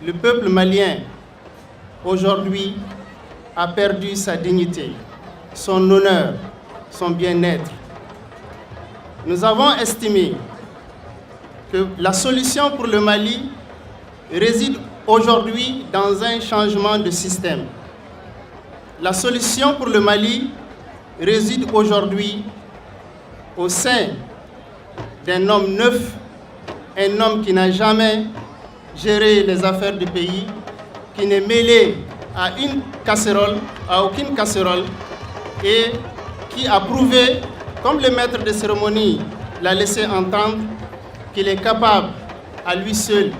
le peuple malien, aujourd'hui, a perdu sa dignité, son honneur, son bien-être. Nous avons estimé que la solution pour le Mali réside aujourd'hui dans un changement de système. La solution pour le Mali réside aujourd'hui au sein d'un homme neuf, un homme qui n'a jamais géré les affaires du pays, qui n'est mêlé à aucune casserole et qui a prouvé, comme le maître de cérémonie l'a laissé entendre, qu'il est capable à lui seul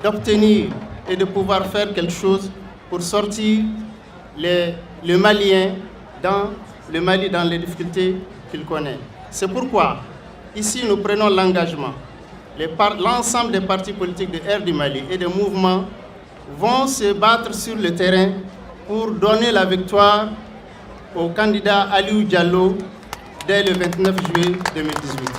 d'obtenir et de pouvoir faire quelque chose pour sortir le Malien dans les difficultés qu'il connaît. C'est pourquoi, ici, nous prenons l'engagement. L'ensemble des partis politiques de Air du Mali et des mouvements vont se battre sur le terrain pour donner la victoire au candidat Aliou Diallo dès le 29 juillet 2018.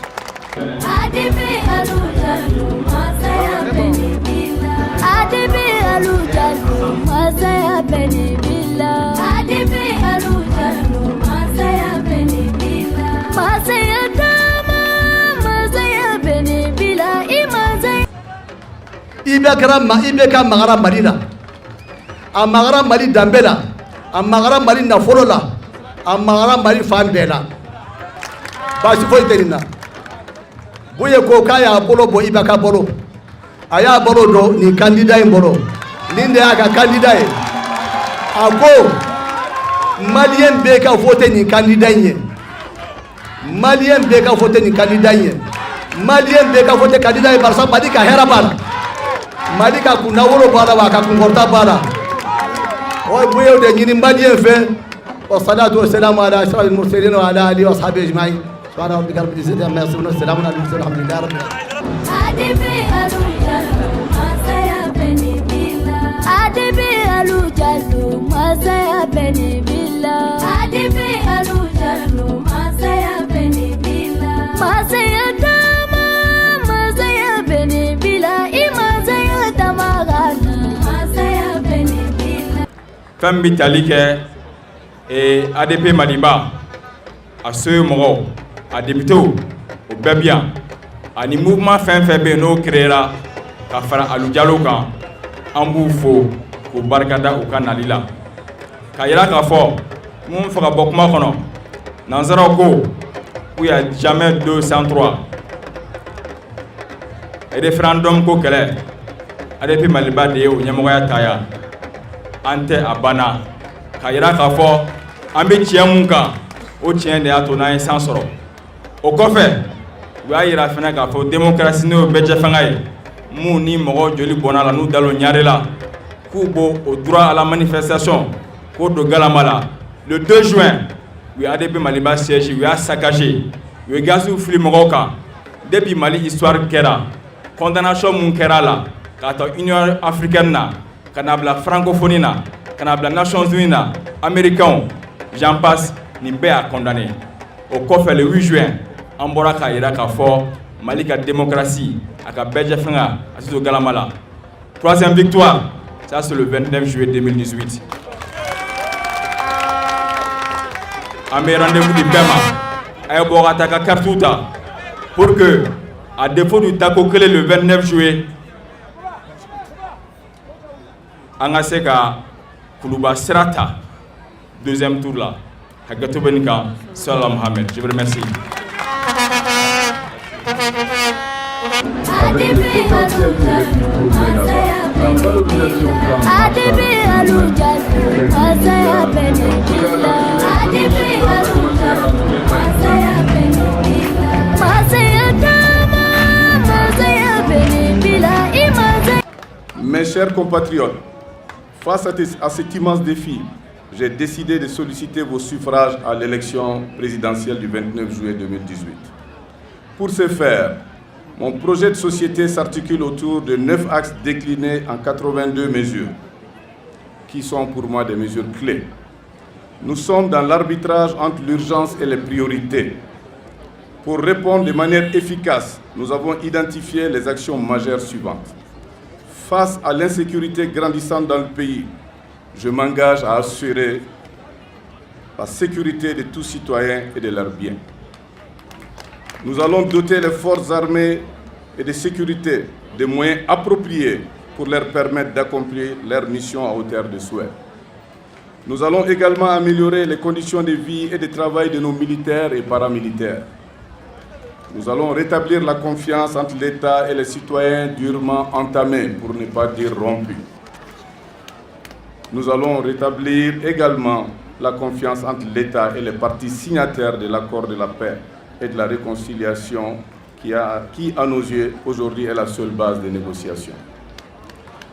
Ibeka magara marina amagara mari dambela amagara mari nafolola amagara mari fambela basi foi terina boye ko kaya bolo bo ibaka bolo aya bolo do ni candidat bolo ninde aka candidat ako malien beka voter ni candidat nye malien beka voter ni candidat nye malien beka voter candidat barsa badika hera bala Malika kuna wolo bala waka kumporta bala. Oy buye de nyini malien fe. Wa salatu wa salam ala ashrafil mursalin wa ala alihi wa ashabihi ajma'in. Subhana rabbika rabbil izzati amma yasifun wa salamun ala al-mursalin alhamdulillahi rabbil fɛn bɛ tali kɛ ADP Maliba a soyo mɔgɔw a députéw o bɛɛ bi yan ani mouvement fɛn fɛn bɛ yen n'o créera ka fara Aliou Diallo kan an b'u fo k'u barikada u ka nali la ka yira k'a fɔ mun fɛ ka bɔ kuma kɔnɔ nanzaraw ko il y a jamais 2 sans 3 référendum ko kɛlɛ ADP Maliba de ye o ɲɛmɔgɔya ta yan an tɛ a banna ka yira k'a fɔ an bɛ tiɲɛ mun kan o tiɲɛ de y'a to n'an ye san sɔrɔ o kɔfɛ u y'a yira fana k'a fɔ démocratie n'o bɛɛ jɛ fanga ye mun ni mɔgɔ joli bɔnna la n'u dalo ɲare la k'u bo o droit à la manifestation k'o don galama la le 2 juin u ye ADP Maliba siège u y'a saccagé u ye gaziw fili mɔgɔw kan depuis Mali histoire kɛra condamnation mun kɛra la k'a ta Union africaine na kana bila francophonie na kana bila Nations Unies na américains j'en passe ni bɛɛ y'a condamné o kɔfɛ le 8 juin an bɔra k'a yira k'a fɔ Mali ka démocratie a ka bɛɛ jɛ fɛngɛ a tɛ to galama la troisième victoire ça c'est le 29 juillet 2018 an bɛ rendez-vous di bɛɛ ma a ye bɔ ka taa ka carte ta pour que à défaut du tako kelen le 29 juillet an ka se ka kuluba sira ta deuxième tour la hakɛto bɛ nin kan Salah Mohamed je vous remercie. Mes chers compatriotes, face à cet immense défi, j'ai décidé de solliciter vos suffrages à l'élection présidentielle du 29 juillet 2018. Pour ce faire, mon projet de société s'articule autour de 9 axes déclinés en 82 mesures, qui sont pour moi des mesures clés. Nous sommes dans l'arbitrage entre l'urgence et les priorités. Pour répondre de manière efficace, nous avons identifié les actions majeures suivantes. Face à l'insécurité grandissante dans le pays, je m'engage à assurer la sécurité de tous citoyens et de leurs biens. Nous allons doter les forces armées et de sécurité des moyens appropriés pour leur permettre d'accomplir leur mission à hauteur de souhait. Nous allons également améliorer les conditions de vie et de travail de nos militaires et paramilitaires. Nous allons rétablir la confiance entre l'État et les citoyens durement entamée, pour ne pas dire rompue. Nous allons rétablir également la confiance entre l'État et les parties signataires de l'accord de la paix et de la réconciliation qui, à nos yeux, aujourd'hui est la seule base des négociations.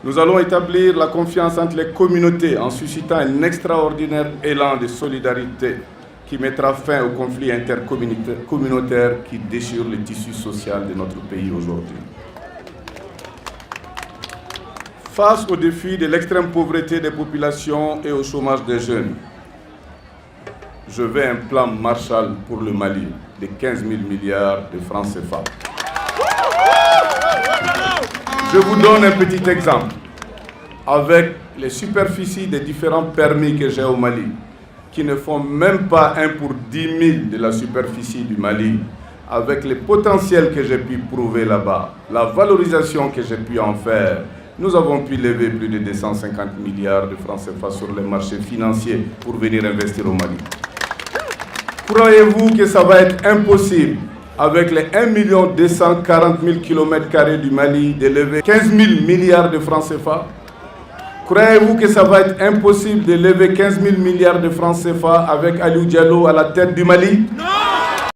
Nous allons établir la confiance entre les communautés en suscitant un extraordinaire élan de solidarité qui mettra fin aux conflits intercommunautaires qui déchirent le tissu social de notre pays aujourd'hui. Face aux défis de l'extrême pauvreté des populations et au chômage des jeunes, je veux un plan Marshall pour le Mali de 15 000 milliards de francs CFA. Je vous donne un petit exemple. Avec les superficies des différents permis que j'ai au Mali, qui ne font même pas 1 pour 10 000 de la superficie du Mali, avec les potentiels que j'ai pu prouver là-bas, la valorisation que j'ai pu en faire, nous avons pu lever plus de 250 milliards de francs CFA sur les marchés financiers pour venir investir au Mali. Croyez-vous que ça va être impossible, avec les 1 240 000 km² du Mali, de lever 15 000 milliards de francs CFA? Croyez-vous que ça va être impossible de lever 15 000 milliards de francs CFA avec Aliou Diallo à la tête du Mali? Non!